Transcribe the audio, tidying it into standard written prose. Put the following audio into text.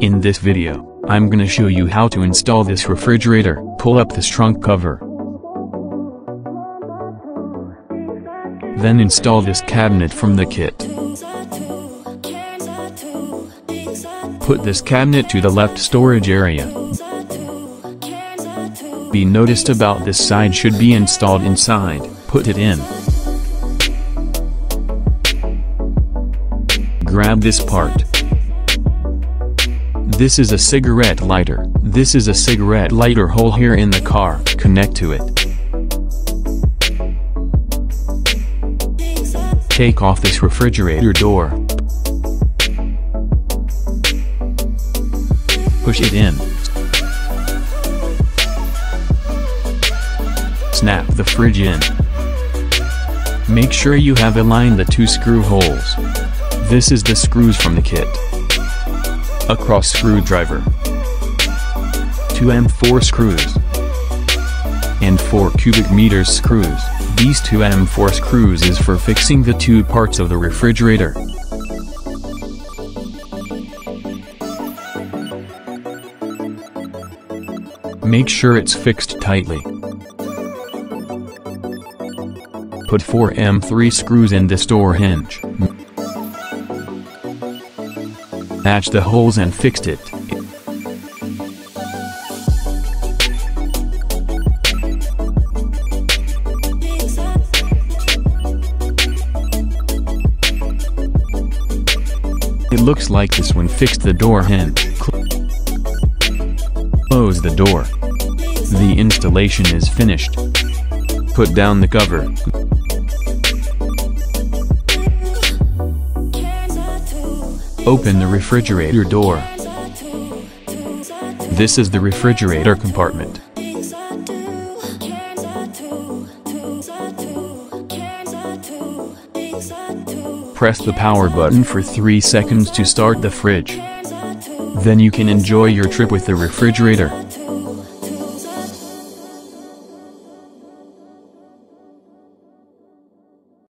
In this video, I'm gonna show you how to install this refrigerator. Pull up this trunk cover. Then install this cabinet from the kit. Put this cabinet to the left storage area. Be noticed about this side should be installed inside. Put it in. Grab this part. This is a cigarette lighter. This is a cigarette lighter hole here in the car. Connect to it. Take off this refrigerator door. Push it in. Snap the fridge in. Make sure you have aligned the two screw holes. This is the screws from the kit. A cross screwdriver, 2 M4 screws, and 4 cubic meters screws. These 2 M4 screws is for fixing the two parts of the refrigerator. Make sure it's fixed tightly. Put 4 M3 screws in this door hinge. Match the holes and fixed it. It looks like this when fixed the door hinge. Close the door. The installation is finished. Put down the cover. Open the refrigerator door. This is the refrigerator compartment. Press the power button for 3 seconds to start the fridge. Then you can enjoy your trip with the refrigerator.